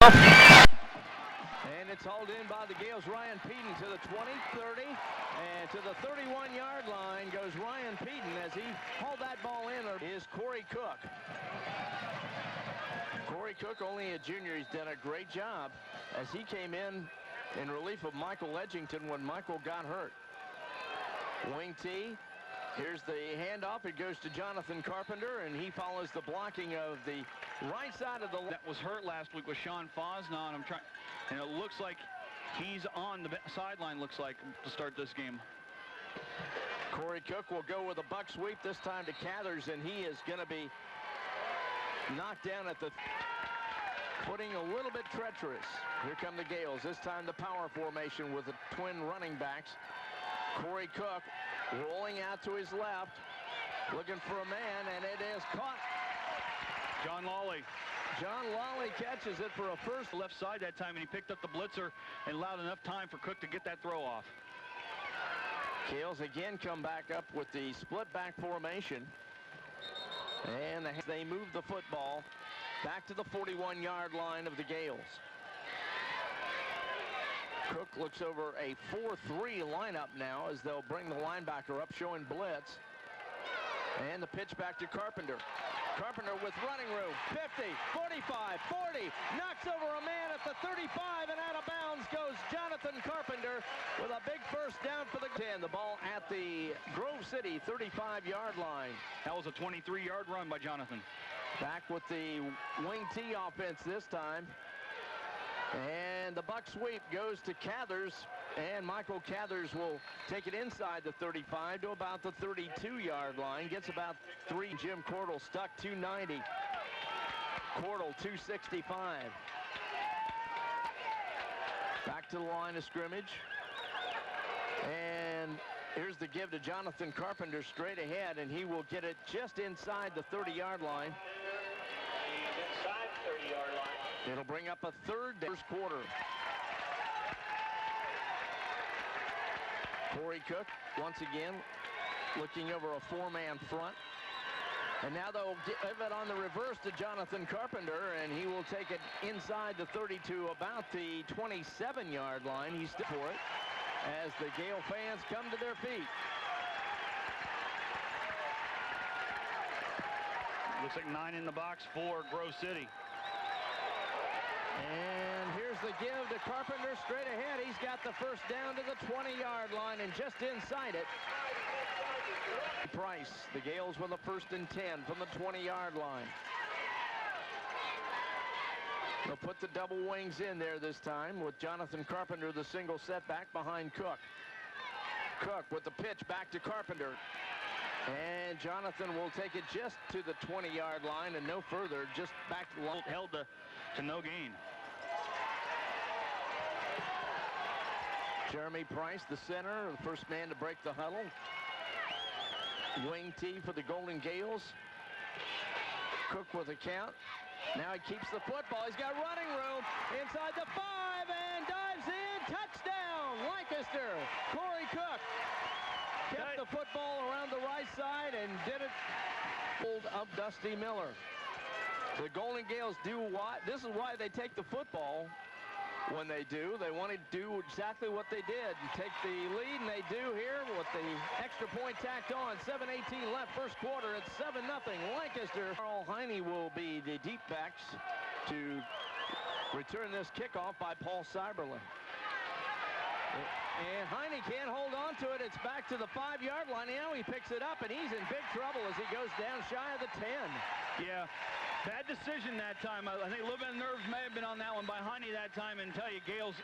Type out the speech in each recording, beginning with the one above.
And it's hauled in by the Gales' Ryan Peden to the 20, 30, and to the 31-yard line goes Ryan Peden as he hauled that ball in. Is Corey Cook. Corey Cook, only a junior, he's done a great job as he came in relief of Michael Edgington when Michael got hurt. Wing T. Here's the handoff. It goes to Jonathan Carpenter, and he follows the blocking of the right side of the... That was hurt last week with Sean Fosnon. And it looks like he's on the sideline, looks like, to start this game. Corey Cook will go with a buck sweep this time to Cathers, and he is going to be knocked down at the... Footing a little bit treacherous. Here come the Gales. This time the power formation with the twin running backs. Corey Cook rolling out to his left, looking for a man, and it is caught. John Lawley. John Lawley catches it for a first. Left side that time, and he picked up the blitzer and allowed enough time for Cook to get that throw off. Gales again come back up with the split back formation. And they move the football back to the 41-yard line of the Gales. Cook looks over a 4-3 lineup now as they'll bring the linebacker up, showing blitz. And the pitch back to Carpenter. Carpenter with running room. 50, 45, 40. Knocks over a man at the 35, and out of bounds goes Jonathan Carpenter with a big first down for the 10. The ball at the Grove City 35-yard line. That was a 23-yard run by Jonathan. Back with the wing T offense this time. And the buck sweep goes to Cathers, and Michael Cathers will take it inside the 35 to about the 32-yard line. Gets about 3. Jim Cordell stuck 290. Cordell 265. Back to the line of scrimmage. And here's the give to Jonathan Carpenter straight ahead, and he will get it just inside the 30-yard line. Inside the 30-yard line. It'll bring up a third down. First quarter. Corey Cook once again looking over a 4-man front. And now they'll give it on the reverse to Jonathan Carpenter, and he will take it inside the 32, about the 27-yard line. He's still for it as the Gale fans come to their feet. Looks like 9 in the box for Grove City. And here's the give to Carpenter straight ahead. He's got the first down to the 20-yard line, and just inside it, Price. The Gales with a 1st and 10 from the 20-yard line. They'll put the double wings in there this time with Jonathan Carpenter, the single setback behind Cook. Cook with the pitch back to Carpenter. And Jonathan will take it just to the 20-yard line and no further, just back to the held to no gain. Jeremy Price, the center, the first man to break the huddle. Wing T for the Golden Gales. Cook with a count. Now he keeps the football. He's got running room inside the 5 and dives in. Touchdown, Lancaster. Corey Cook kept the football around the right side and did it. Of Dusty Miller. The Golden Gales do what? This is why they take the football when they do. They want to do exactly what they did. Take the lead, and they do here with the extra point tacked on. 7:18 left first quarter. It's 7-0. Lancaster. Carl Heine will be the deep backs to return this kickoff by Paul Seiberlin. And Heine can't hold on to it. It's back to the 5-yard line. Now he picks it up, and he's in big trouble as he goes down shy of the 10. Yeah, bad decision that time. I think a little bit of nerves may have been on that one by Heine that time, and tell you, Gales.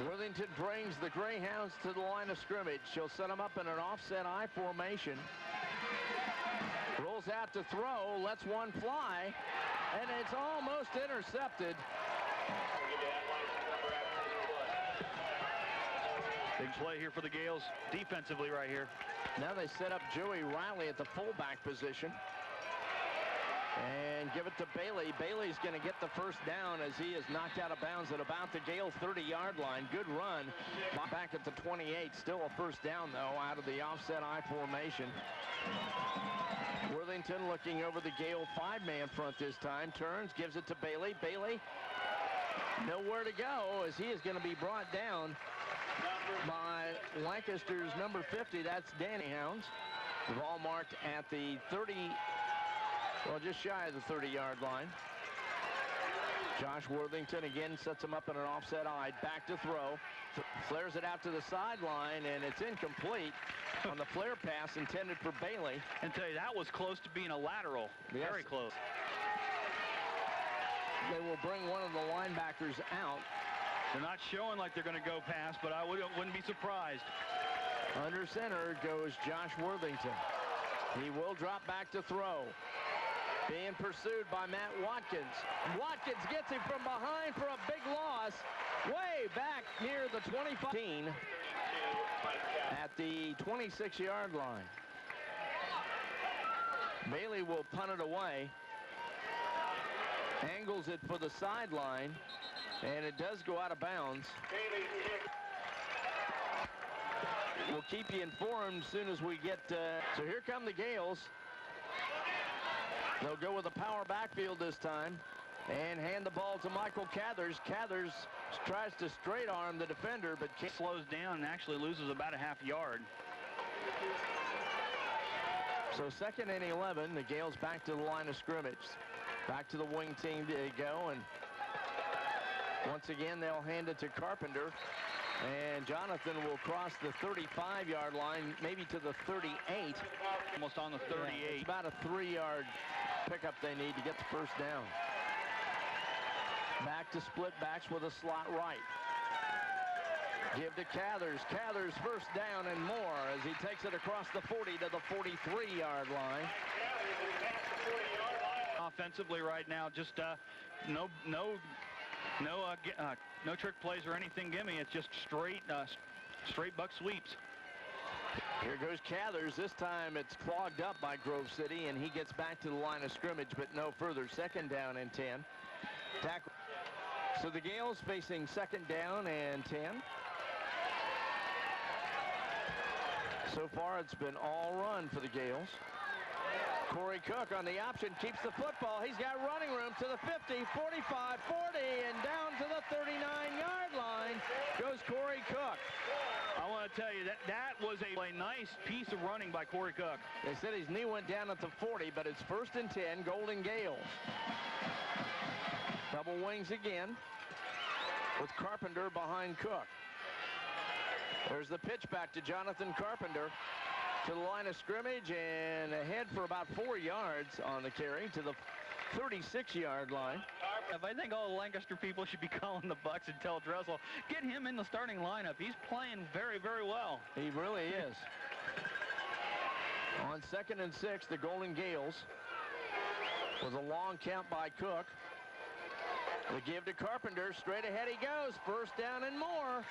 Worthington brings the Greyhounds to the line of scrimmage. She'll set them up in an offset I formation. Rolls out to throw, lets one fly, and it's almost intercepted. Big play here for the Gales defensively right here. Now they set up Joey Riley at the fullback position. And give it to Bailey. Bailey's going to get the first down as he is knocked out of bounds at about the Gale 30-yard line. Good run back at the 28. Still a first down, though, out of the offset I formation. Worthington Worthington looking over the Gale 5-man front this time. Turns, gives it to Bailey. Bailey, nowhere to go as he is going to be brought down by Lancaster's number 50. That's Danny Hounds. The ball marked at the 30, well, just shy of the 30-yard line. Josh Worthington again sets him up in an offset eye. Back to throw. Flares it out to the sideline, and it's incomplete on the flare pass intended for Bailey. And tell you, that was close to being a lateral. Yes. Very close. They will bring one of the linebackers out. They're not showing like they're going to go past, but I wouldn't be surprised. Under center goes Josh Worthington. He will drop back to throw. Being pursued by Matt Watkins. Watkins gets him from behind for a big loss. Way back near the 25. At the 26-yard line. Bailey will punt it away. Angles it for the sideline. And it does go out of bounds. We'll keep you informed as soon as we get... So here come the Gales. They'll go with a power backfield this time and hand the ball to Michael Cathers. Cathers tries to straight arm the defender, but slows down and actually loses about a half yard. So 2nd and 11. The Gales back to the line of scrimmage. Back to the wing team they go, and once again they'll hand it to Carpenter. And Jonathan will cross the 35-yard line, maybe to the 38. Almost on the 38. Yeah, it's about a 3-yard pickup they need to get the first down. Back to split backs with a slot right. Give to Cathers. Cathers first down and more as he takes it across the 40 to the 43-yard line. Offensively right now, just no trick plays or anything gimme. It's just straight buck sweeps. Here goes Cathers. This time it's clogged up by Grove City, and he gets back to the line of scrimmage, but no further. 2nd down and 10. Tackle. So the Gales facing 2nd down and 10. So far it's been all run for the Gales. Corey Cook on the option keeps the football. He's got running room to the 50, 45, 40, and down to the 39-yard line goes Corey Cook. I want to tell you that was a nice piece of running by Corey Cook. They said his knee went down at the 40, but it's 1st and 10, Golden Gales. Double wings again with Carpenter behind Cook. There's the pitch back to Jonathan Carpenter to the line of scrimmage and ahead for about 4 yards on the carry to the 36-yard line. I think all the Lancaster people should be calling the Bucks and tell Dressel, get him in the starting lineup. He's playing very, very well. He really is. On 2nd and 6, the Golden Gales with a long count by Cook. The give to Carpenter. Straight ahead he goes. First down and more.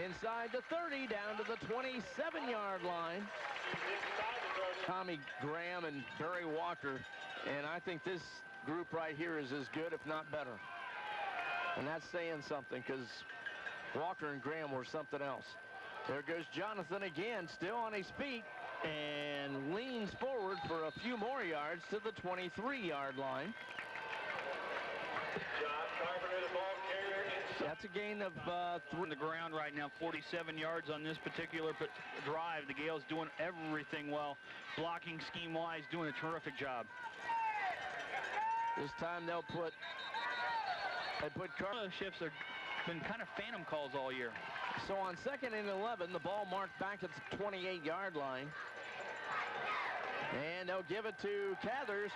Inside the 30, down to the 27-yard line. Tommy Graham and Barry Walker. And I think this group right here is as good, if not better. And that's saying something, because Walker and Graham were something else. There goes Jonathan again, still on his feet, and leans forward for a few more yards to the 23-yard line. That's a gain of 3 on the ground right now, 47 yards on this particular drive. The Gales doing everything well, blocking scheme-wise, doing a terrific job. This time they put shifts have been kind of phantom calls all year. So on 2nd and 11, the ball marked back at the 28-yard line. And they'll give it to Cathers.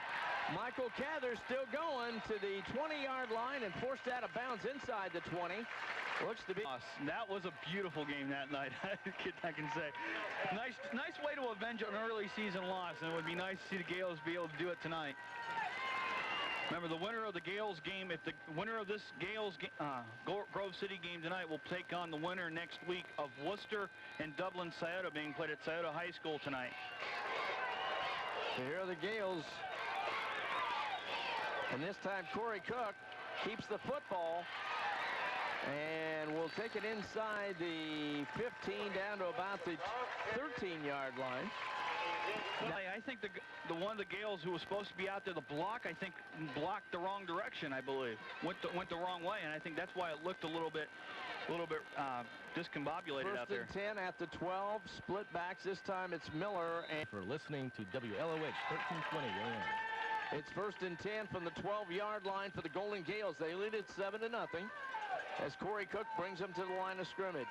Michael Cathers still going to the 20-yard line and forced out of bounds inside the 20. Looks to be... That was a beautiful game that night, I can say. Nice way to avenge an early season loss, and it would be nice to see the Gales be able to do it tonight. Remember, the winner of the Gales game, if the winner of this Gales Grove City game tonight will take on the winner next week of Worcester and Dublin Scioto, being played at Scioto High School tonight. So here are the Gales. And this time Corey Cook keeps the football and will take it inside the 15 down to about the 13-yard line. I think the one of the Gales who was supposed to be out there to block, I think blocked the wrong direction, I believe. Went the wrong way, and I think that's why it looked a little bit discombobulated out there. First and 10 at the 12, split backs. This time it's Miller. And for listening to WLOH 1320 AM. It's first and 10 from the 12-yard line for the Golden Gales. They lead it 7-0 as Corey Cook brings them to the line of scrimmage.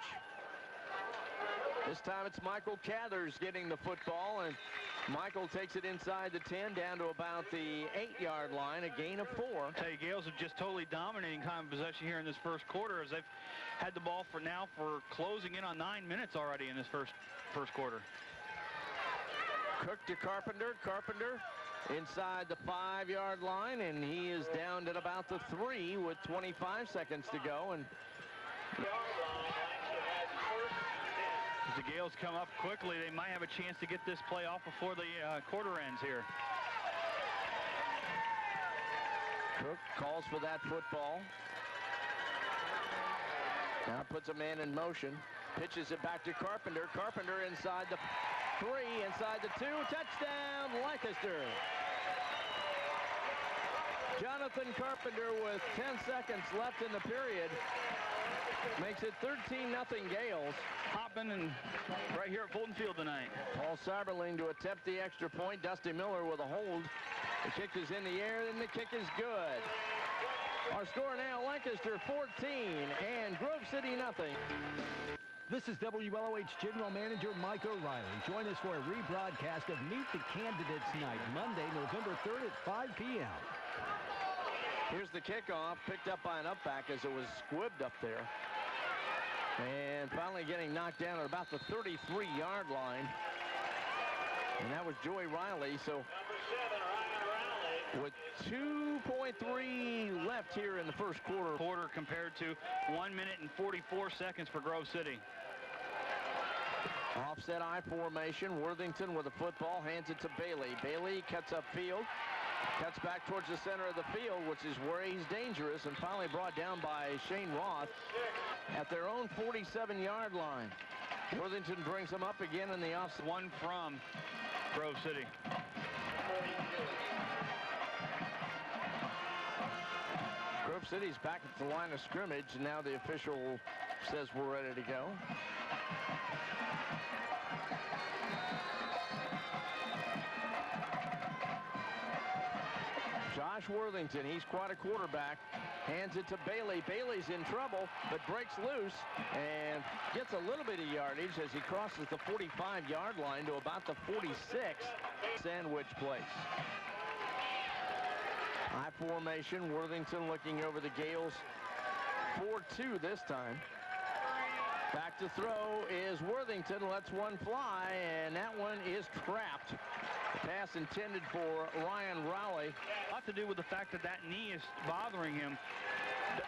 This time it's Michael Cathers getting the football, and Michael takes it inside the 10 down to about the 8-yard line, a gain of 4. Hey, Gales are just totally dominating time of possession here in this first quarter as they've had the ball for closing in on 9 minutes already in this first quarter. Cook to Carpenter. Carpenter inside the 5-yard line, and he is down at about the 3 with 25 seconds to go. And as the Gales come up quickly, they might have a chance to get this play off before the quarter ends here. Cook calls for that football. Now puts a man in motion. Pitches it back to Carpenter. Carpenter inside the 3, inside the 2. Touchdown, Lancaster. Jonathan Carpenter with 10 seconds left in the period makes it 13-0 Gales. Hopping and right here at Fulton Field tonight. Paul Cyberling to attempt the extra point. Dusty Miller with a hold. The kick is in the air, and the kick is good. Our score now, Lancaster 14 and Grove City nothing. This is WLOH General Manager Mike O'Reilly. Join us for a rebroadcast of Meet the Candidates Night, Monday, November 3rd at 5 p.m. Here's the kickoff, picked up by an upback as it was squibbed up there. And finally getting knocked down at about the 33-yard line. And that was Joey Riley. So with 2.3 left here in the first quarter. Compared to 1 minute and 44 seconds for Grove City. Offset I formation. Worthington with the football, hands it to Bailey. Bailey cuts upfield. Cuts back towards the center of the field, which is where he's dangerous, and finally brought down by Shane Roth at their own 47-yard line. Worthington brings them up again in the offset. One from Grove City. Grove City's back at the line of scrimmage, and now the official says we're ready to go. Josh Worthington, he's quite a quarterback, hands it to Bailey. Bailey's in trouble, but breaks loose and gets a little bit of yardage as he crosses the 45-yard line to about the 46. Sandwich place. I formation. Worthington looking over the Gales. 4-2 this time. Back to throw is Worthington. Lets one fly, and that one is trapped. The pass intended for Ryan Rowley. A lot to do with the fact that that knee is bothering him.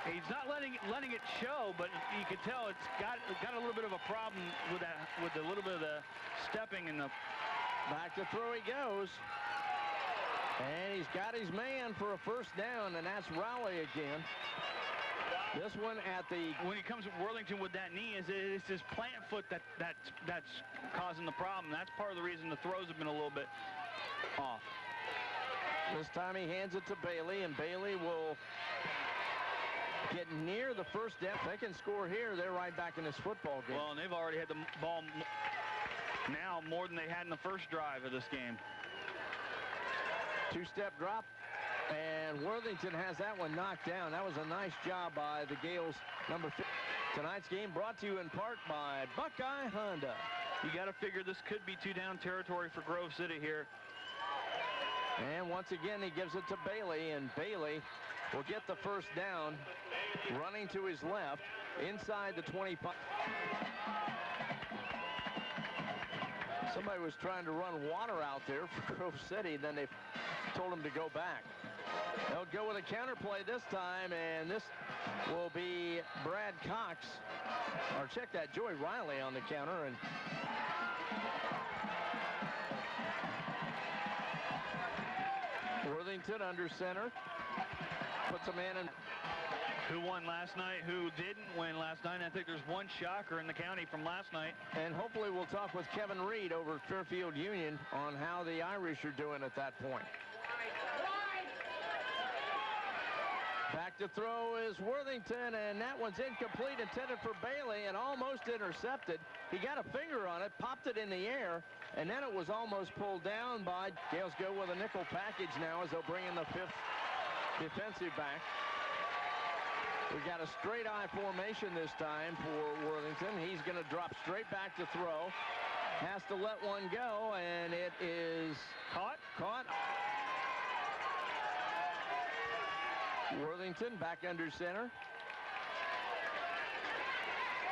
He's not letting it show, but you can tell it's got a little bit of a problem with that, with a little bit of the stepping and the. Back to throw he goes. And he's got his man for a first down, and that's Rowley again. This one at the... When he comes with Worthington with that knee, it's his plant foot that's causing the problem. That's part of the reason the throws have been a little bit off. This time he hands it to Bailey, and Bailey will get near the first down. If they can score here, they're right back in this football game. Well, and they've already had the ball now more than they had in the first drive of this game. Two-step drop, and Worthington has that one knocked down. That was a nice job by the Gales, number 50. Tonight's game brought to you in part by Buckeye Honda. You got to figure this could be two-down territory for Grove City here. And once again, he gives it to Bailey, and Bailey will get the first down, running to his left, inside the 25. Somebody was trying to run water out there for Grove City, then they told him to go back. They'll go with a counter play this time, and this will be Brad Cox. Or check that, Joey Riley on the counter. And Worthington under center. Puts a man in. Who won last night, who didn't win last night. I think there's one shocker in the county from last night. And hopefully we'll talk with Kevin Reed over at Fairfield Union on how the Irish are doing at that point. Back to throw is Worthington, and that one's incomplete, intended for Bailey, and almost intercepted. He got a finger on it, popped it in the air, and then it was almost pulled down by. Gales go with a nickel package now as they'll bring in the 5th defensive back. We've got a straight eye formation this time for Worthington. He's going to drop straight back to throw. Has to let one go, and it is caught. Worthington back under center.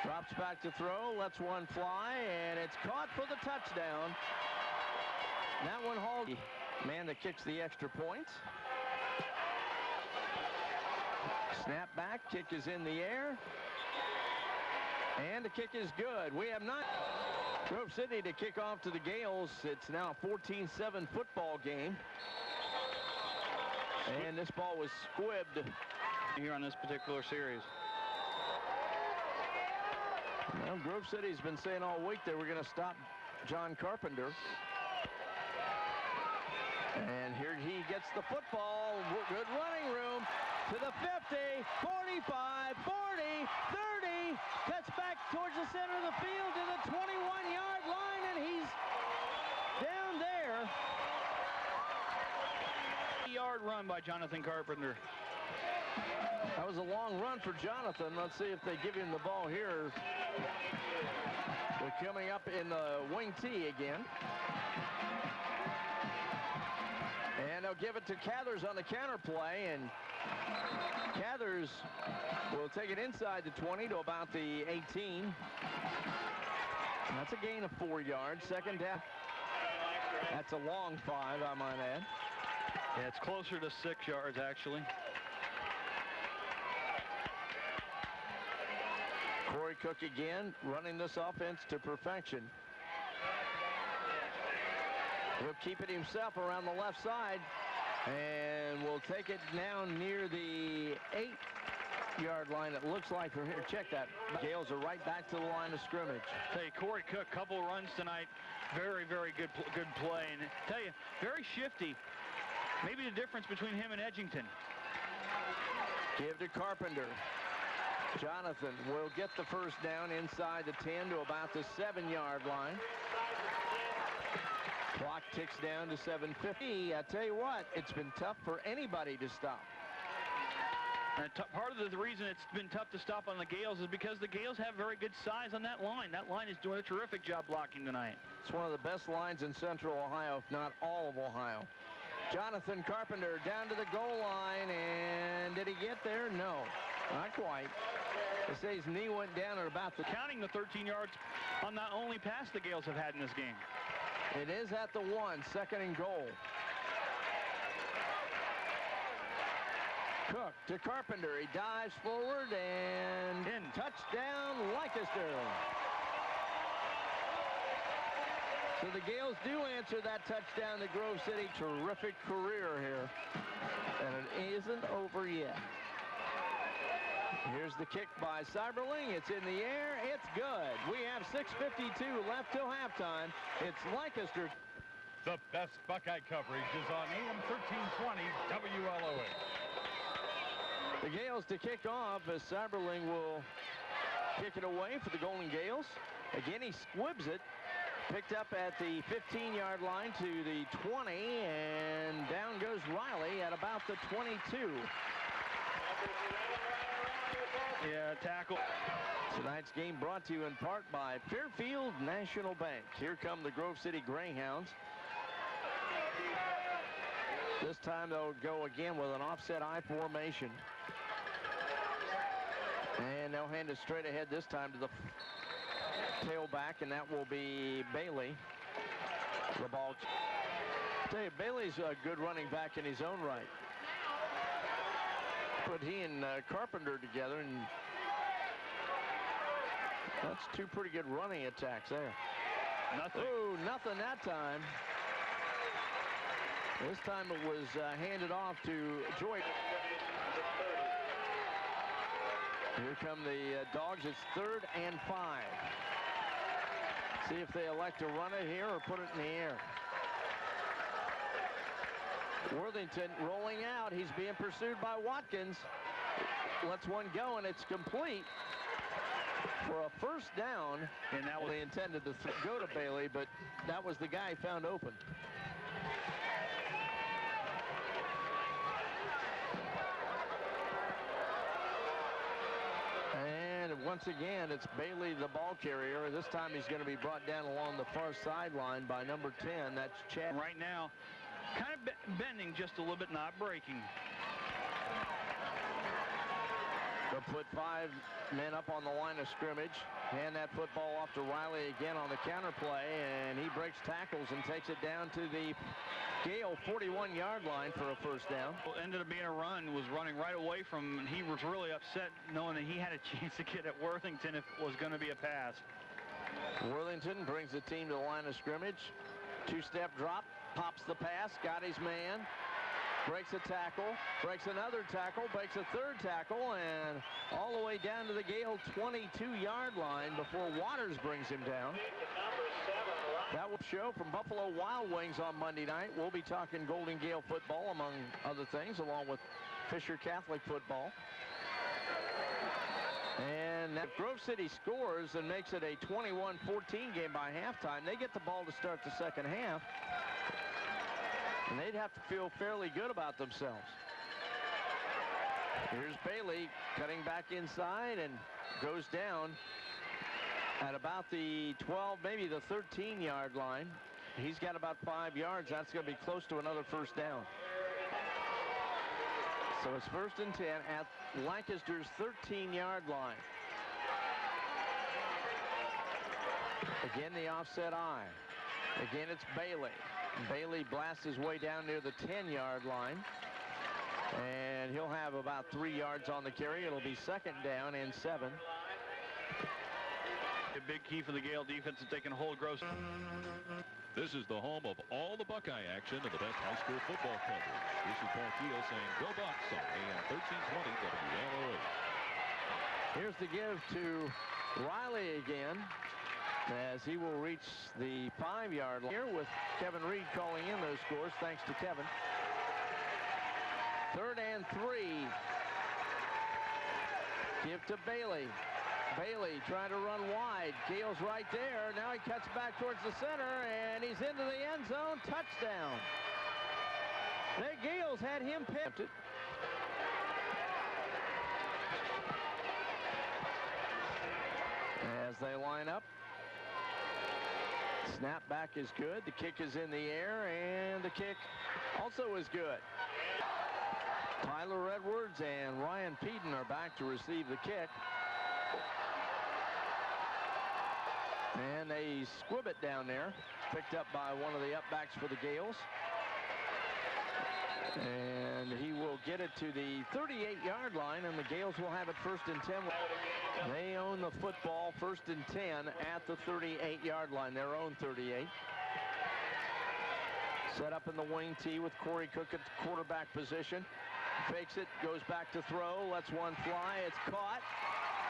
Drops back to throw, lets one fly, and it's caught for the touchdown. That one hauled. Man that kicks the extra points. Snap back, kick is in the air. And the kick is good. We have not. Grove City to kick off to the Gales. It's now a 14-7 football game. And this ball was squibbed here on this particular series. Well, Grove City's been saying all week they were going to stop John Carpenter. And here he gets the football. Good running room to the 50, 45, 40, 30. Cuts back towards the center of the field to the 21-yard line, and he's down there. Yard run by Jonathan Carpenter. That was a long run for Jonathan. Let's see if they give him the ball here. They're coming up in the wing T again. And they'll give it to Cathers on the counter play, and Cathers will take it inside the 20 to about the 18. And that's a gain of 4 yards. Second down. That's a long 5, I might add. Yeah, it's closer to 6 yards, actually. Corey Cook again, running this offense to perfection. He'll keep it himself around the left side, and will take it down near the 8-yard line. It looks like from here. Check that. Gales are right back to the line of scrimmage. Hey, Corey Cook, couple runs tonight. Very, very good play. And I tell you, very shifty. Maybe the difference between him and Edgington. Give to Carpenter. Jonathan will get the first down inside the 10 to about the 7-yard line. Clock ticks down to 7:50. I tell you what, it's been tough for anybody to stop. And part of the reason it's been tough to stop on the Gales is because the Gales have very good size on that line. That line is doing a terrific job blocking tonight. It's one of the best lines in Central Ohio, if not all of Ohio. Jonathan Carpenter down to the goal line, and did he get there? No, not quite. They say his knee went down at about the... Counting the 13 yards on the only pass the Gales have had in this game. It is at the 1, 2nd and goal. Cook to Carpenter. He dives forward and touchdown, Lancaster. So the Gales do answer that touchdown to Grove City. Terrific career here. And it isn't over yet. Here's the kick by Cyberling. It's in the air. It's good. We have 6:52 left till halftime. It's Lancaster. The best Buckeye coverage is on AM 1320 WLOH. The Gales to kick off as Cyberling will kick it away for the Golden Gales. Again, he squibs it. Picked up at the 15-yard line to the 20, and down goes Riley at about the 22. Yeah, tackle. Tonight's game brought to you in part by Fairfield National Bank. Here come the Grove City Greyhounds. This time they'll go again with an offset I formation. And they'll hand it straight ahead this time to the tailback, and that will be Bailey. The ball. I tell you, Bailey's a good running back in his own right. Put he and Carpenter together, and that's 2 pretty good running attacks there. Nothing. Oh, nothing that time. This time it was handed off to Joy. Here come the Dogs. It's 3rd and 5. See if they elect to run it here or put it in the air. Worthington rolling out. He's being pursued by Watkins. Lets one go, and it's complete for a first down. And that was they intended to go to Bailey, but that was the guy found open. And once again, it's Bailey, the ball carrier. This time he's going to be brought down along the far sideline by number 10. That's Chad. Right now, kind of bending just a little bit, not breaking. They'll put 5 men up on the line of scrimmage. Hand that football off to Riley again on the counter play, and he breaks tackles and takes it down to the Gale 41-yard line for a first down. Well, ended up being a run, was running right away from, he was really upset knowing that he had a chance to get at Worthington if it was going to be a pass. Worthington brings the team to the line of scrimmage. 2-step drop, pops the pass, got his man. Breaks a tackle, breaks another tackle, breaks a 3rd tackle, and all the way down to the Gale 22-yard line before Waters brings him down. That will show from Buffalo Wild Wings on Monday night. We'll be talking Golden Gale football, among other things, along with Fisher Catholic football. And if Grove City scores and makes it a 21-14 game by halftime, they get the ball to start the second half. And they'd have to feel fairly good about themselves. Here's Bailey cutting back inside and goes down at about the 12, maybe the 13-yard line. He's got about 5 yards. That's going to be close to another first down. So it's 1st and 10 at Lancaster's 13-yard line. Again, the offset eye. Again, it's Bailey. Bailey blasts his way down near the 10-yard line, and he'll have about 3 yards on the carry. It'll be 2nd down and 7. A big key for the Gale defense that they can hold Gross. This is the home of all the Buckeye action and the best high school football coverage. This is Paul Keogh saying go Bucks on AM 1320 WLOH. Here's the give to Riley again, as he will reach the 5-yard line here with Kevin Reed calling in those scores. Thanks to Kevin. 3rd and 3. Give to Bailey. Bailey trying to run wide. Gale's right there. Now he cuts back towards the center, and he's into the end zone. Touchdown. The Gales had him pipped. As they line up. Snap back is good. The kick is in the air, and the kick also is good. Tyler Edwards and Ryan Peden are back to receive the kick. And they squib it down there. Picked up by one of the upbacks for the Gales. And he will get it to the 38-yard line, and the Gales will have it 1st and 10. They own the football 1st and 10 at the 38-yard line, their own 38. Set up in the wing tee with Corey Cook at quarterback position. Fakes it, goes back to throw, lets one fly. It's caught.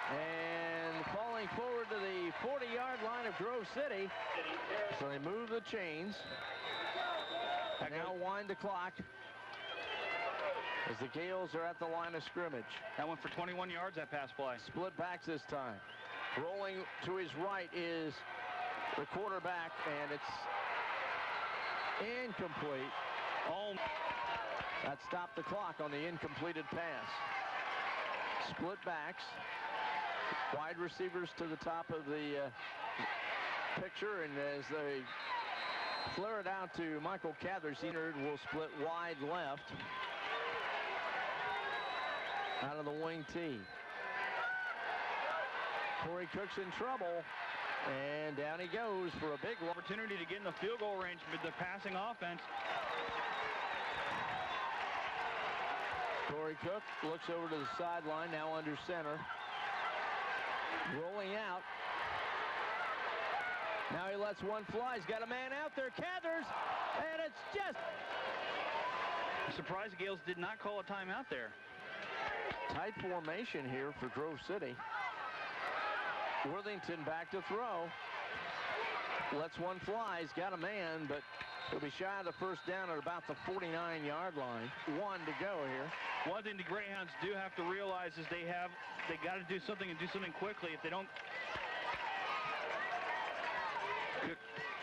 And falling forward to the 40-yard line of Grove City. So they move the chains. And now wind the clock as the Gales are at the line of scrimmage. That went for 21 yards, that pass play. Split backs this time. Rolling to his right is the quarterback, and it's incomplete. Oh, that stopped the clock on the incompleted pass. Split backs. Wide receivers to the top of the picture, and as they flare it out to Michael Cathers, he will split wide left out of the wing tee. Corey Cook's in trouble, and down he goes for a big opportunity to get in the field goal range with the passing offense. Corey Cook looks over to the sideline, now under center. Rolling out. Now he lets one fly. He's got a man out there, Cathers, and it's just... I'm surprised the Gales did not call a timeout there. Tight formation here for Grove City. Worthington back to throw. Lets one fly. He's got a man, but he'll be shy of the first down at about the 49-yard line. 1 to go here. One thing the Greyhounds do have to realize is they got to do something and do something quickly. If they don't,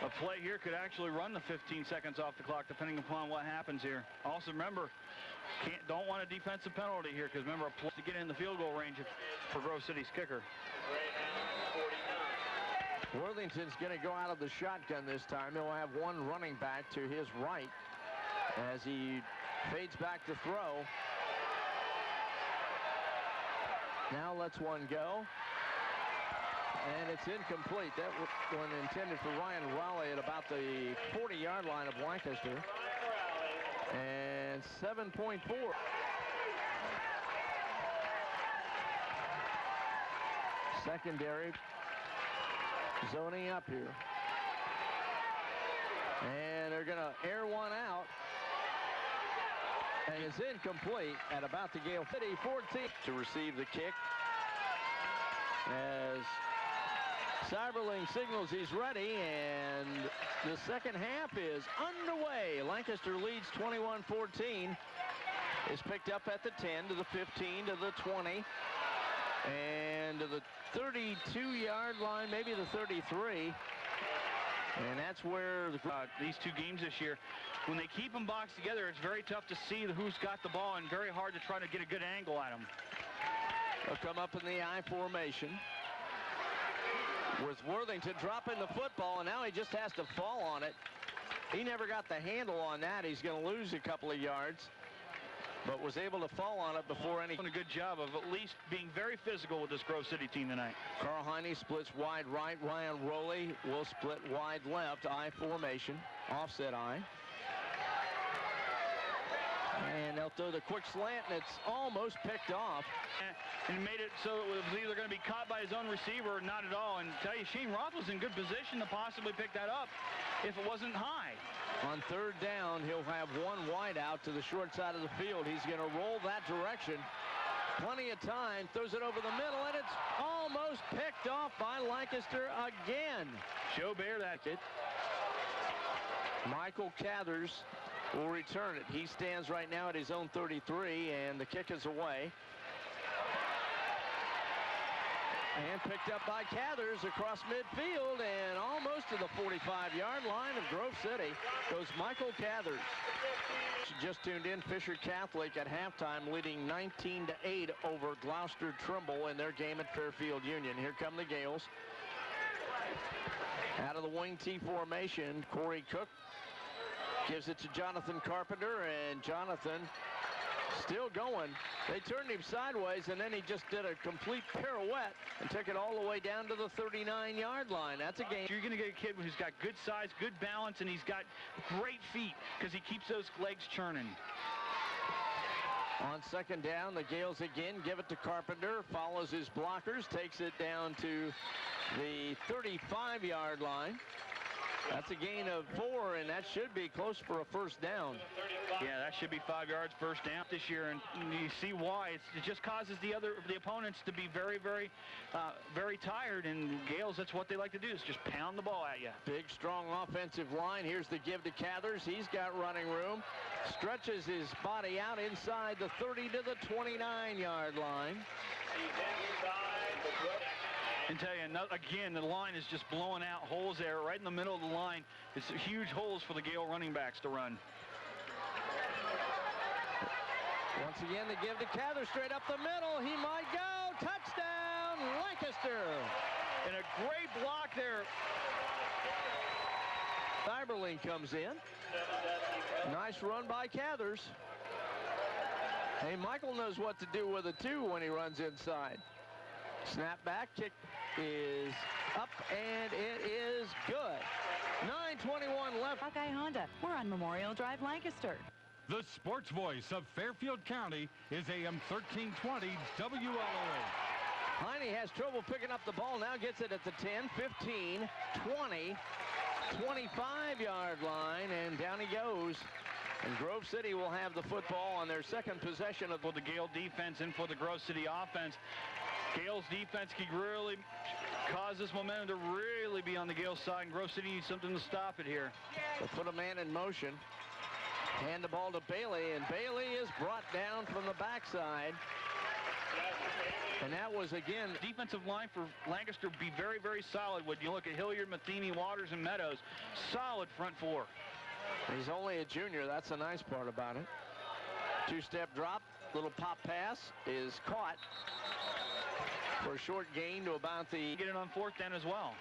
a play here could actually run the 15 seconds off the clock, depending upon what happens here. Also, remember, don't want a defensive penalty here, because remember, a play to get in the field goal range for Grove City's kicker. Worthington's going to go out of the shotgun this time. He'll have one running back to his right as he fades back to throw. Now lets one go. And it's incomplete. That one intended for Ryan Raleigh at about the 40-yard line of Lancaster. And 7.4. Secondary zoning up here. And they're going to air one out. And it's incomplete at about the Gale City 14 to receive the kick. As Cyberling signals he's ready, and the second half is underway. Lancaster leads 21-14. Is picked up at the 10 to the 15 to the 20 and to the 32-yard line, maybe the 33. And that's where these two games this year, when they keep them boxed together, it's very tough to see who's got the ball and very hard to try to get a good angle at them. They'll come up in the I formation with Worthington dropping the football, and now he just has to fall on it. He never got the handle on that. He's going to lose a couple of yards, but was able to fall on it before any. Doing a good job of at least being very physical with this Grove City team tonight. Carl Heine splits wide right. Ryan Rowley will split wide left. I formation, offset I. And they'll throw the quick slant, and it's almost picked off. And made it so it was either going to be caught by his own receiver or not at all. And tell you, Shane Roth was in good position to possibly pick that up if it wasn't high. On third down, he'll have one wide out to the short side of the field. He's going to roll that direction. Plenty of time, throws it over the middle, and it's almost picked off by Lancaster again. Joe Bear, that's it. Michael Cathers will return it. He stands right now at his own 33, and the kick is away. And picked up by Cathers across midfield, and almost to the 45-yard line of Grove City goes Michael Cathers. Just tuned in, Fisher Catholic at halftime leading 19-8 over Gloucester Trimble in their game at Fairfield Union. Here come the Gales. Out of the wing T formation, Corey Cook gives it to Jonathan Carpenter, and Jonathan still going. They turned him sideways, and then he just did a complete pirouette and took it all the way down to the 39-yard line. That's a game. You're going to get a kid who's got good size, good balance, and he's got great feet because he keeps those legs churning. On second down, the Gales again give it to Carpenter, follows his blockers, takes it down to the 35-yard line. That's a gain of 4, and that should be close for a first down. Yeah, that should be 5 yards first down this year, and you see why. It just causes the opponents to be very, very, very tired, and Gales, that's what they like to do, is just pound the ball at you. Big, strong offensive line. Here's the give to Cathers. He's got running room. Stretches his body out inside the 30 to the 29-yard line. And tell you, again, the line is just blowing out holes there right in the middle of the line. It's huge holes for the Gale running backs to run. Once again, the give to Cather straight up the middle. He might go. Touchdown, Lancaster. And a great block there. Cyberling comes in. Nice run by Cathers. Hey, Michael knows what to do with it, too, when he runs inside. Snap back, kick is up, and it is good. 9:21 left. Buckeye Honda. We're on Memorial Drive, Lancaster. The sports voice of Fairfield County is AM 1320 WLOH. Heine has trouble picking up the ball, now gets it at the 10, 15, 20, 25-yard line, and down he goes And Grove City will have the football on their second possession of for the Gale defense and for the Grove City offense. Gale's defense can really cause this momentum to really be on the Gale side, and Grove City needs something to stop it here. They'll put a man in motion. Hand the ball to Bailey, and Bailey is brought down from the backside. And that was, again, defensive line for Lancaster be very, very solid. When you look at Hilliard, Matheny, Waters, and Meadows, solid front four. He's only a junior. That's the nice part about it. Two-step drop, little pop pass is caught for a short gain to about the... Get it on fourth down as well.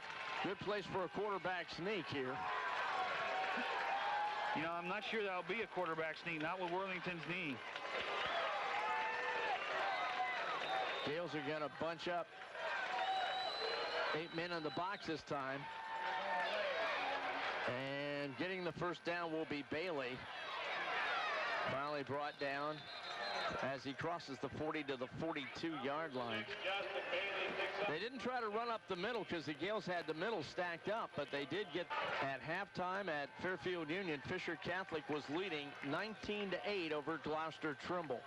Good place for a quarterback sneak here. You know, I'm not sure that'll be a quarterback sneak, not with Worthington's knee. Gales are going to bunch up 8 men in the box this time. And getting the first down will be Bailey. Finally brought down as he crosses the 40 to the 42-yard line. They didn't try to run up the middle because the Gales had the middle stacked up, but they did get at halftime at Fairfield Union. Fisher Catholic was leading 19-8 over Gloucester Trimble.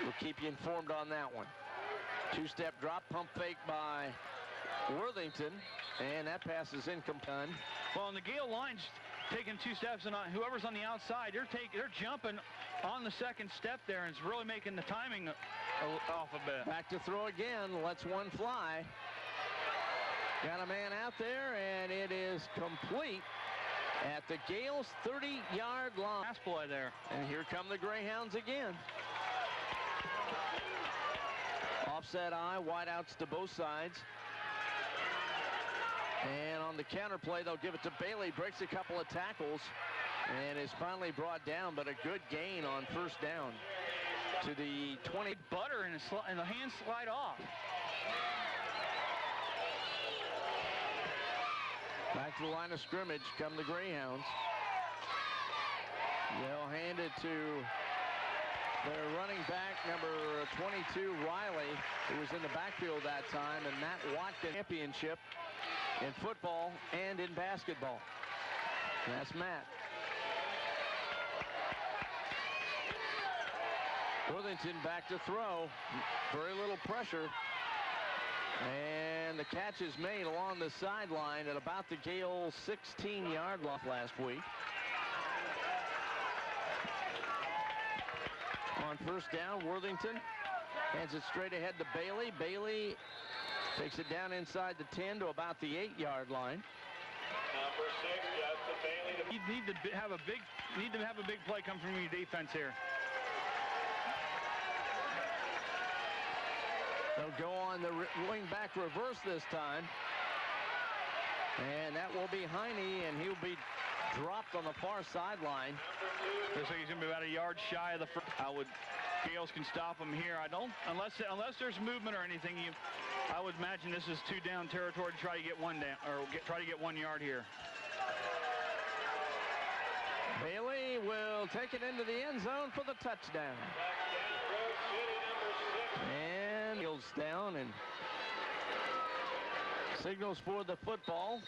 We'll keep you informed on that one. Two-step drop, pump fake by Worthington, and that pass is incomplete. Well, and the Gale line's taking 2 steps, and whoever's on the outside, they're jumping on the second step there, and it's really making the timing off a bit. Back to throw again. Lets one fly. Got a man out there, and it is complete at the Gales 30-yard line. Pass play there. And here come the Greyhounds again. Offset eye, wideouts to both sides. And on the counter play, they'll give it to Bailey. Breaks a couple of tackles and is finally brought down, but a good gain on first down to the 20. Butter and the hand slide off. Back to the line of scrimmage come the Greyhounds. They'll hand it to their running back, number 22, Riley, who was in the backfield that time, and Matt Watkins championship in football and in basketball. That's Matt. Worthington back to throw. Very little pressure. And the catch is made along the sideline at about the Gale 16-yard line last week. On first down, Worthington hands it straight ahead to Bailey. Bailey takes it down inside the 10 to about the 8-yard line. Number 6, Justin Bailey. You need to have a big play come from your defense here. They'll go on the wing back reverse this time. And that will be Heine, and he'll be dropped on the far sideline. Looks like he's going to be about a yard shy of the first. Gales can stop him here. Unless there's movement or anything, I would imagine this is 2 down territory to try to get 1 down, or try to get 1 yard here. Bailey will take it into the end zone for the touchdown. And heels down and signals for the football.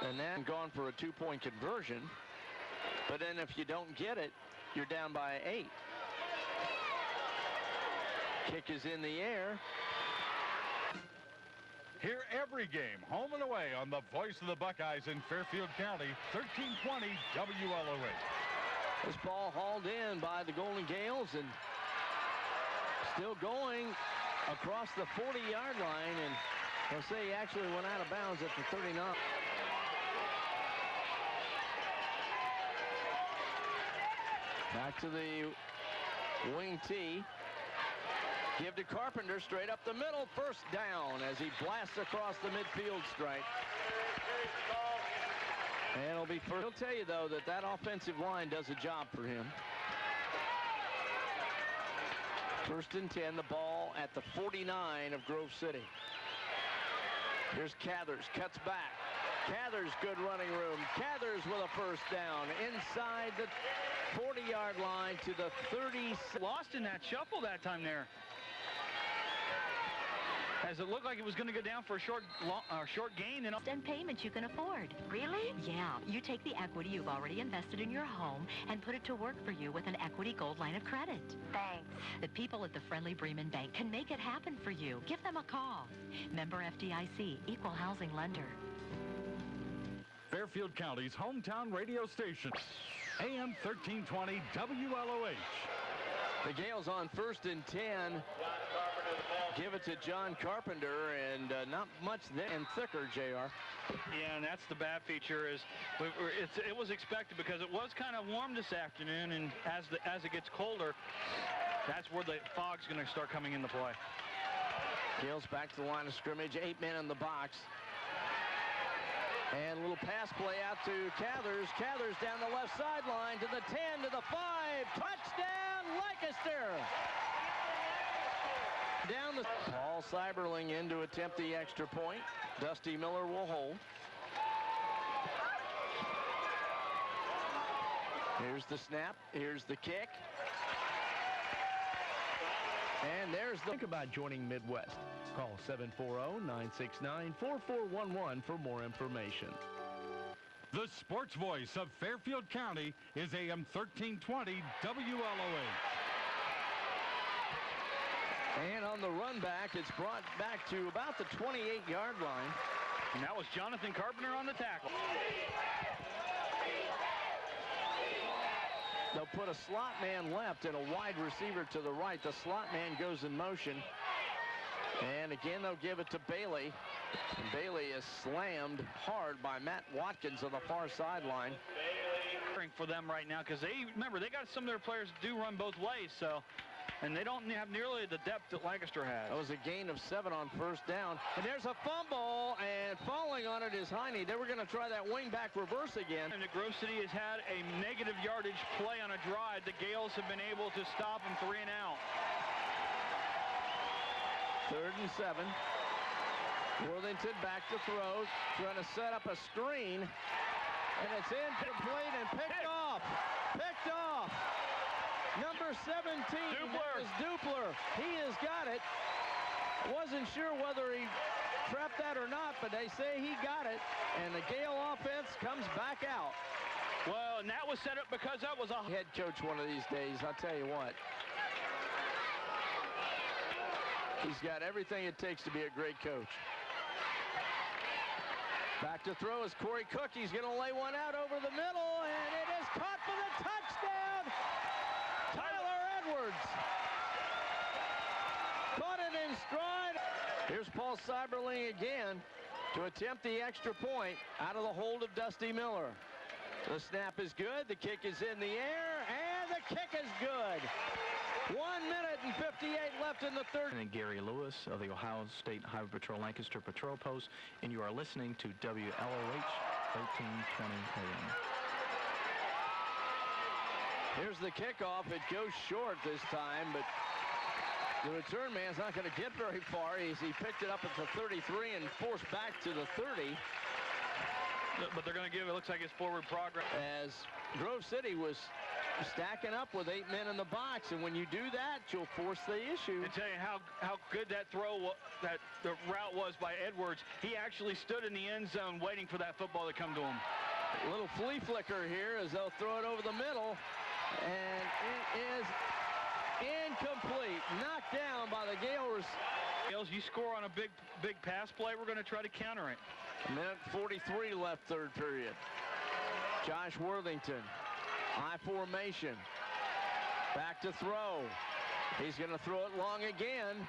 And then gone for a 2-point conversion. But then if you don't get it, you're down by 8. Kick is in the air. Hear every game, home and away, on the voice of the Buckeyes in Fairfield County, 1320 WLOH. This ball hauled in by the Golden Gales and still going across the 40-yard line. And they'll say he actually went out of bounds at the 39. Back to the wing tee. Give to Carpenter straight up the middle. First down as he blasts across the midfield stripe. And it'll be first. He'll tell you, though, that offensive line does a job for him. First and 10, the ball at the 49 of Grove City. Here's Cathers, cuts back. Cathers, good running room. Cathers with a first down inside the 40-yard line to the 30. Lost in that shuffle that time there. as it looked like it was going to go down for a short gain. And payments you can afford. Really? Yeah. You take the equity you've already invested in your home and put it to work for you with an Equity Gold line of credit. Thanks. The people at the Friendly Bremen Bank can make it happen for you. Give them a call. Member FDIC, Equal Housing Lender. Fairfield County's hometown radio station, AM 1320 WLOH. The Gales on 1st and 10. Give it to John Carpenter, and not much then and thicker, JR. Yeah, and that's the bad feature is it was expected because it was kind of warm this afternoon, and as it gets colder, that's where the fog's going to start coming into play. Gales back to the line of scrimmage, 8 men in the box. And a little pass play out to Cathers. Cathers down the left sideline to the 10, to the 5. Touchdown, Lancaster! Down the Paul Seiberling in to attempt the extra point. Dusty Miller will hold. Here's the snap. Here's the kick. And there's the... Think about joining Midwest. Call 740-969-4411 for more information. The sports voice of Fairfield County is AM 1320 WLOH. And on the run back, it's brought back to about the 28-yard line. And that was Jonathan Carpenter on the tackle. They'll put a slot man left and a wide receiver to the right. The slot man goes in motion. And again, they'll give it to Bailey. And Bailey is slammed hard by Matt Watkins on the far sideline. For them right now, because remember, they got some of their players do run both ways, so... And they don't have nearly the depth that Lancaster has. That was a gain of 7 on 1st down. And there's a fumble, and falling on it is Heine. They were going to try that wing-back reverse again. And the Grove City has had a negative yardage play on a drive. The Gales have been able to stop them 3 and out. 3rd and 7. Worthington back to throw, trying to set up a screen. And it's incomplete and picked off. Picked off. Number 17 is Dupler. He has got it. Wasn't sure whether he trapped that or not, but they say he got it. And the Gale offense comes back out. Well, and that was set up because that was a head coach one of these days, I'll tell you what. He's got everything it takes to be a great coach. Back to throw is Corey Cook. He's going to lay one out over the middle, and it is caught for the touchdown. Edwards caught it in stride. Here's Paul Seiberling again to attempt the extra point out of the hold of Dusty Miller. The snap is good. The kick is in the air, and the kick is good. 1 minute and 58 left in the third. And Gary Lewis of the Ohio State Highway Patrol Lancaster Patrol Post, and you are listening to WLOH 1320 AM. Here's the kickoff. It goes short this time, but the return man's not going to get very far. He picked it up at the 33 and forced back to the 30. But they're going to give it looks like it's forward progress. As Grove City was stacking up with 8 men in the box, and when you do that, you'll force the issue. And tell you how good that throw, that the route was by Edwards. He actually stood in the end zone waiting for that football to come to him. A little flea flicker here as they'll throw it over the middle. And it is incomplete. Knocked down by the Gales. You score on a big pass play, we're going to try to counter it. 1:43 left, third period. Josh Worthington, high formation. Back to throw. He's going to throw it long again.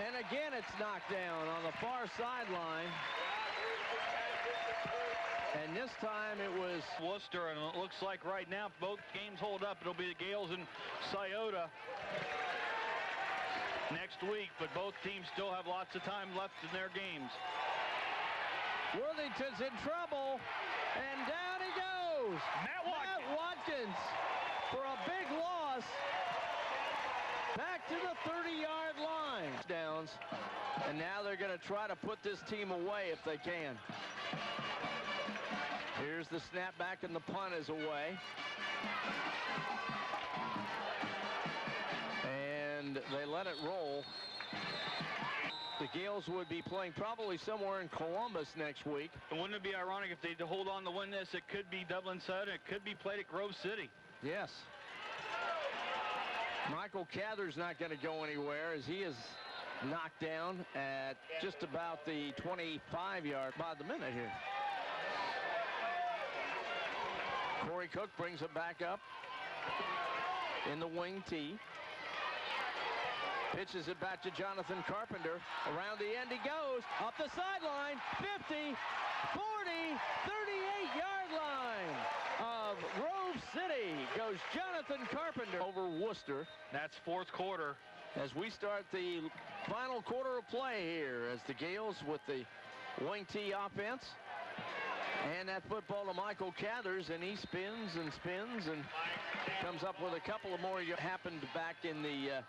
And again, it's knocked down on the far sideline. And this time it was Worcester, and it looks like right now both games hold up. It'll be the Gales and Scioto next week, but both teams still have lots of time left in their games. Worthington's in trouble, and down he goes. Matt Watkins for a big loss. Back to the 30-yard line. Downs, and now they're going to try to put this team away if they can. Here's the snap back, and the punt is away. And they let it roll. The Gales would be playing probably somewhere in Columbus next week. And wouldn't it be ironic if they hold on to win this? It could be Dublin Southern. It could be played at Grove City. Yes. Michael Cather's not going to go anywhere as he is knocked down at just about the 25-yard by the minute here. Corey Cook brings it back up in the wing tee. Pitches it back to Jonathan Carpenter. Around the end he goes. Up the sideline. 50, 40, 38-yard line of Grove City goes Jonathan Carpenter over Worcester. That's fourth quarter. As we start the final quarter of play here as the Gales with the wing tee offense. And that football to Michael Cathers, and he spins and spins and comes up with a couple of more. Happened back in the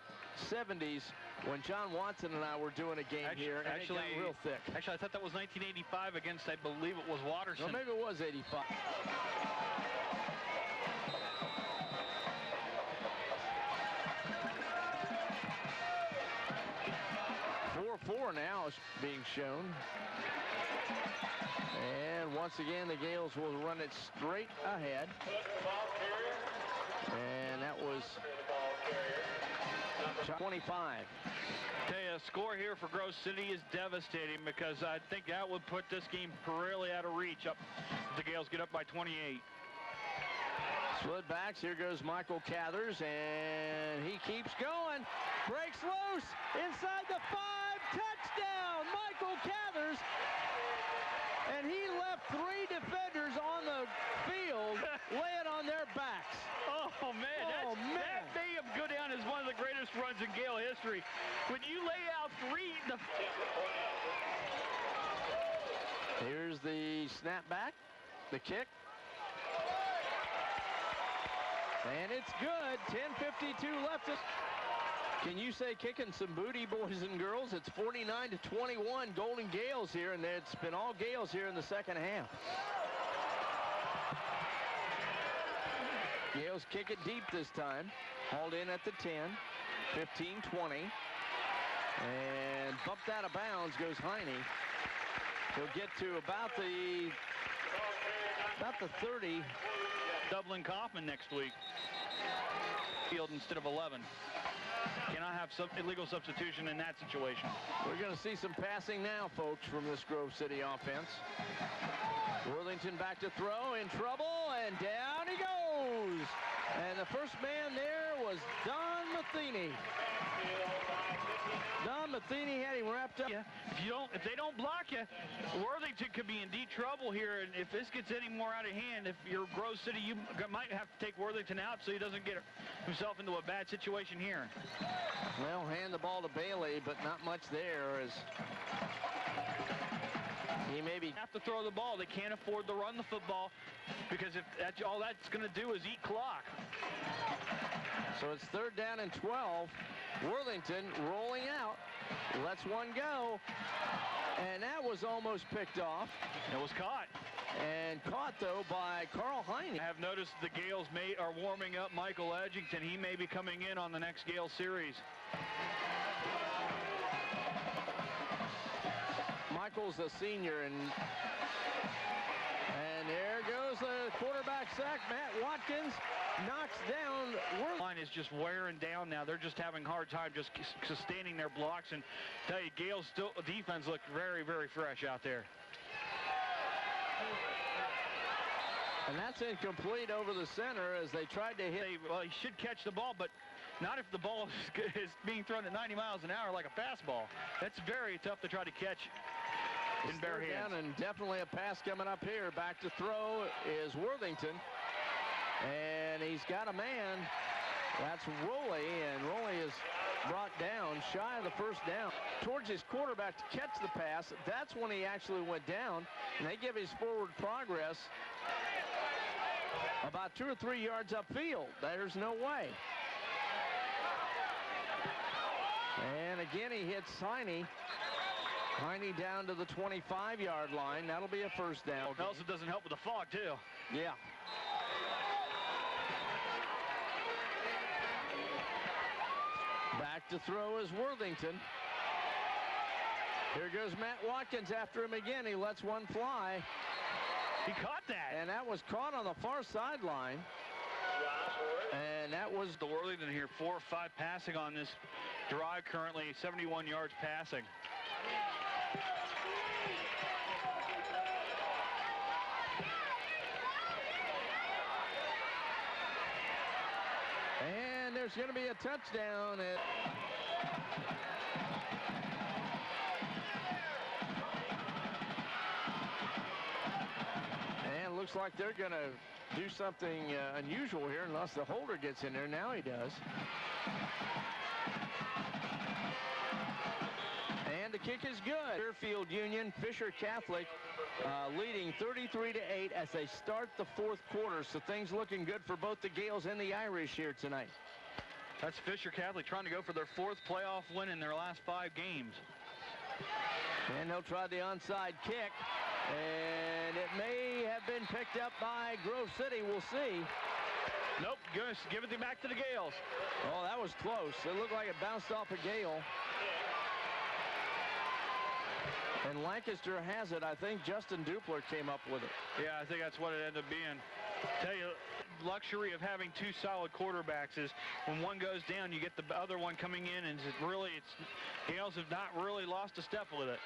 70s when John Watson and I were doing a game here, and it got real thick. Actually, I thought that was 1985 against, I believe it was Watterson. Well, maybe it was 85. Four now is being shown. And once again, the Gales will run it straight ahead. And that was 25. Tell you, a score here for Grove City is devastating because I think that would put this game really out of reach. Up, the Gales get up by 28. Split backs. Here goes Michael Cathers, and he keeps going. Breaks loose inside the 5. Touchdown, Michael Cathers. And he left 3 defenders on the field laying on their backs. Oh, man. That may go down as one of the greatest runs in Gale history. When you lay out 3... Here's the snap back, the kick. And it's good. 10:52 left. Can you say kicking some booty, boys and girls? It's 49-21 Golden Gales here, and it's been all Gales here in the second half. Gales kick it deep this time. Hauled in at the 10, 15-20. And bumped out of bounds goes Heine. He'll get to about the 30. Dublin Kaufman next week. Field instead of 11. Cannot have some illegal substitution in that situation. We're going to see some passing now, folks, from this Grove City offense. Worthington back to throw, in trouble, and down he goes. And the first man there was Don Matheny. Don Matheny had him wrapped up. Yeah. If they don't block you, Worthington could be in deep trouble here. And if this gets any more out of hand, if you're Grove City, you might have to take Worthington out so he doesn't get himself into a bad situation here. Well, hand the ball to Bailey, but not much there as he maybe have to throw the ball. They can't afford to run the football because if all that's going to do is eat clock. So it's 3rd down and 12. Worthington rolling out. Lets one go. And that was almost picked off. It was caught. And caught, though, by Carl Heine. I have noticed the Gales are warming up Michael Edgington. He may be coming in on the next Gale series. Michael's a senior, and there goes the quarterback sack. Matt Watkins knocks down Worthington. Line is just wearing down now. They're just having a hard time just sustaining their blocks. And tell you, Gale's defense looked very, very fresh out there. And that's incomplete over the center as they tried to hit. Well, he should catch the ball, but not if the ball is being thrown at 90 miles an hour like a fastball. That's very tough to try to catch in bare hands. And definitely a pass coming up here. Back to throw is Worthington. And he's got a man. That's Rowley, and Rowley is brought down shy of the first down. Towards his quarterback to catch the pass. That's when he actually went down. And they give his forward progress about 2 or 3 yards upfield. There's no way. And again, he hits Heine. Heine down to the 25-yard line. That'll be a first down. It also doesn't help with the fog, too. Yeah. Back to throw is Worthington. Here goes Matt Watkins after him again. He lets one fly. He caught that. And that was caught on the far sideline. And that was the Worthington here, 4 or 5 passing on this drive currently, 71 yards passing. And there's going to be a touchdown. And looks like they're going to do something unusual here unless the holder gets in there. Now he does. And the kick is good. Fairfield Union, Fisher Catholic leading 33-8 as they start the 4th quarter. So things looking good for both the Gales and the Irish here tonight. That's Fisher Catholic trying to go for their 4th playoff win in their last 5 games. And they'll try the onside kick. And it may have been picked up by Grove City. We'll see. Nope. Give it back to the Gales. Oh, that was close. It looked like it bounced off a Gale. And Lancaster has it. I think Justin Dupler came up with it. Yeah, I think that's what it ended up being. Tell you, luxury of having 2 solid quarterbacks is when one goes down, you get the other one coming in, and Gales have not really lost a step with it.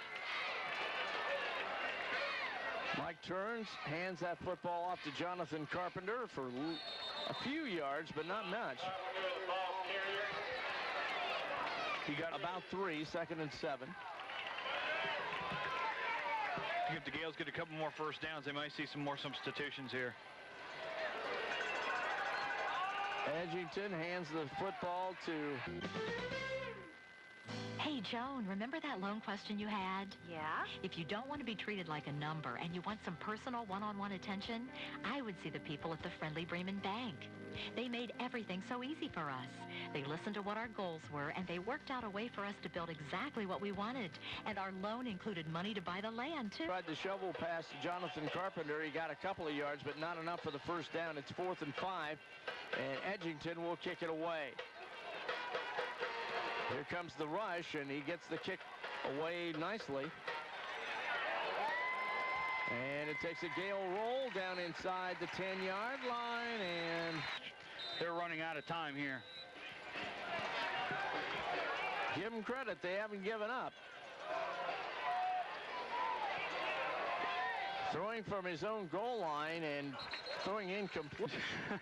Mike turns, hands that football off to Jonathan Carpenter for a few yards, but not much. He got about 3, 2nd and 7. If the Gales get a couple more first downs, they might see some more substitutions here. Edgington hands the football to... Hey, Joan, remember that loan question you had? Yeah? If you don't want to be treated like a number and you want some personal one-on-one attention, I would see the people at the Friendly Bremen Bank. They made everything so easy for us. They listened to what our goals were, and they worked out a way for us to build exactly what we wanted. And our loan included money to buy the land, too. Tried the shovel pass to Jonathan Carpenter. He got a couple of yards, but not enough for the first down. It's 4th and 5, and Edgington will kick it away. Here comes the rush, and he gets the kick away nicely. And it takes a Gale roll down inside the 10-yard line, and they're running out of time here. Give them credit. They haven't given up. Throwing from his own goal line and throwing incomplete.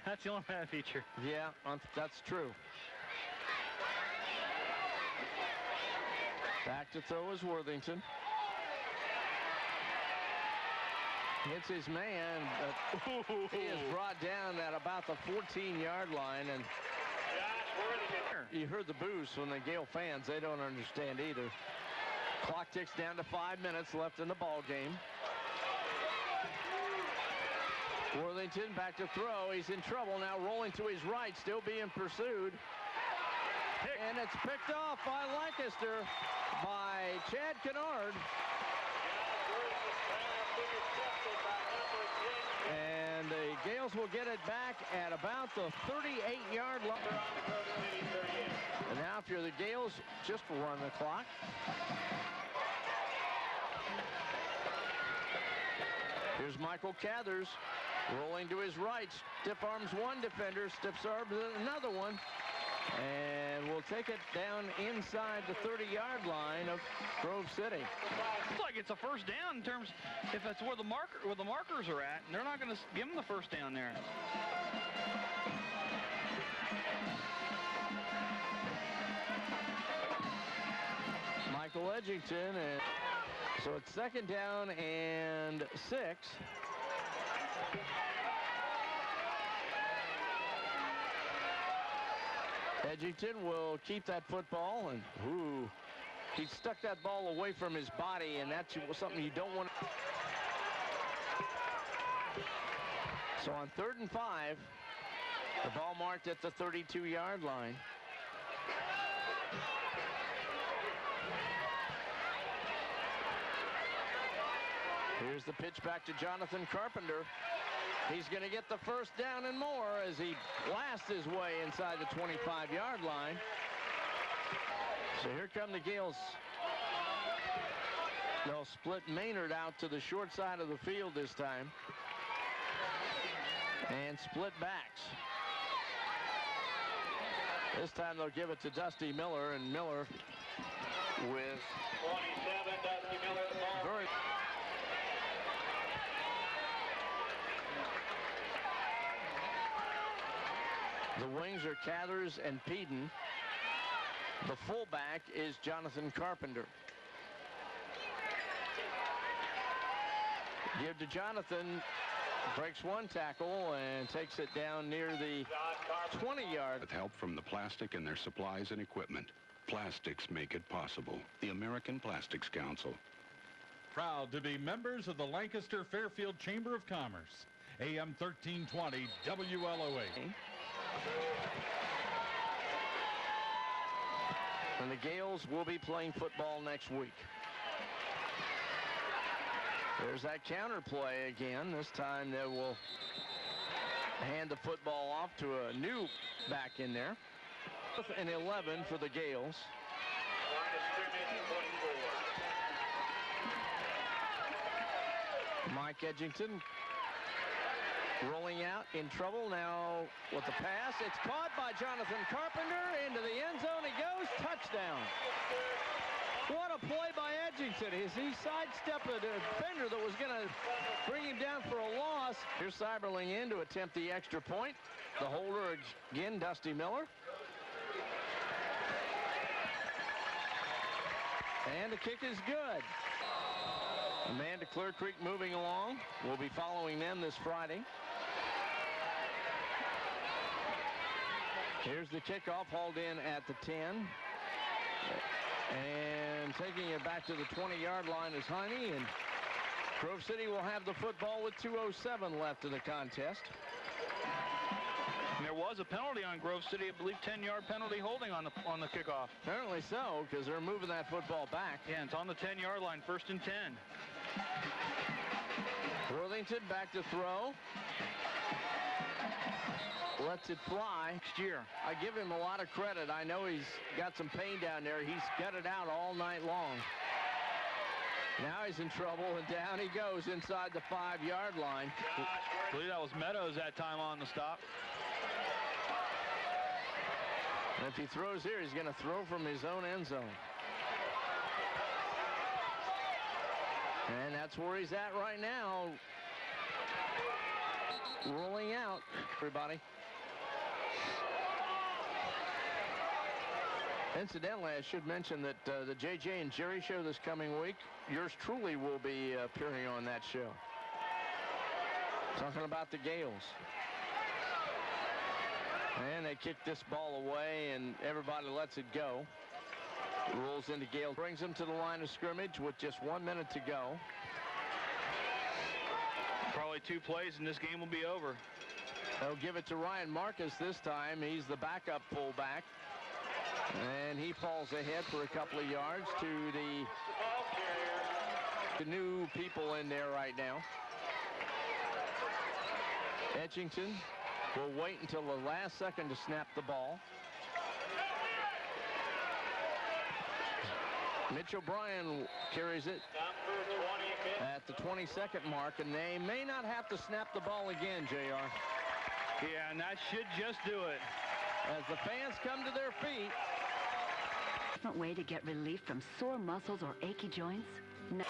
That's the only bad feature. Yeah, that's true. Back to throw is Worthington. Hits his man, but he is brought down at about the 14-yard line. And you heard the boos from the Gale fans. They don't understand either. Clock ticks down to 5 minutes left in the ball game. Worthington back to throw. He's in trouble now, rolling to his right, still being pursued. And it's picked off by Lancaster, by Chad Kennard. And the Gales will get it back at about the 38-yard line. And now if you're the Gales, just run the clock. Here's Michael Cathers rolling to his right. Stiff arms one defender, stiff arms another one. And we'll take it down inside the 30-yard line of Grove City. Looks like it's a first down in terms if that's where the markers are at. And they're not going to give them the first down there. Michael Edgington, and so it's 2nd down and 6. Edgington will keep that football, and he stuck that ball away from his body, and that's something you don't want to. So on 3rd and 5, the ball marked at the 32-yard line. Here's the pitch back to Jonathan Carpenter. He's going to get the first down and more as he blasts his way inside the 25-yard line. So here come the Gales. They'll split Maynard out to the short side of the field this time. And split backs. This time they'll give it to Dusty Miller, and Miller with 27, Dusty Miller, the ball. very The wings are Cathers and Peden. The fullback is Jonathan Carpenter. Give to Jonathan, breaks one tackle and takes it down near the 20-yard. With help from the plastic and their supplies and equipment, plastics make it possible. The American Plastics Council. Proud to be members of the Lancaster Fairfield Chamber of Commerce. AM 1320 WLOH. And the Gales will be playing football next week. There's that counter play again. This time they will hand the football off to a new back in there. And 11 for the Gales. Mike Edgington rolling out in trouble now with the pass. It's caught by Jonathan Carpenter. Into the end zone he goes. Touchdown. What a play by Edgington. He sidestepped a defender that was going to bring him down for a loss. Here's Cyberling in to attempt the extra point. The holder again, Dusty Miller. And the kick is good. Amanda Clear Creek moving along. We'll be following them this Friday. Here's the kickoff, hauled in at the 10. And taking it back to the 20-yard line is Heine. And Grove City will have the football with 2:07 left in the contest. And there was a penalty on Grove City, I believe 10-yard penalty holding on the kickoff. Apparently so, because they're moving that football back. Yeah, it's on the 10-yard line, 1st and 10. Worthington back to throw. Lets it fly. Next year. I give him a lot of credit. I know he's got some pain down there. He's got it out all night long. Now he's in trouble, and down he goes inside the 5-yard line. I believe that was Meadows that time on the stop. And if he throws here, he's going to throw from his own end zone. And that's where he's at right now. Rolling out, everybody. Incidentally, I should mention that the JJ and Jerry show this coming week, yours truly will be appearing on that show. Talking about the Gales. And they kick this ball away, and everybody lets it go. Rolls into Gale, brings them to the line of scrimmage with just 1 minute to go. Probably 2 plays, and this game will be over. They'll give it to Ryan Marcus this time. He's the backup fullback. And he falls ahead for a couple of yards to the new people in there right now. Edgington will wait until the last second to snap the ball. Mitch O'Brien carries it at the 22nd mark, and they may not have to snap the ball again, JR. Yeah, and that should just do it. As the fans come to their feet. Different way to get relief from sore muscles or achy joints? No.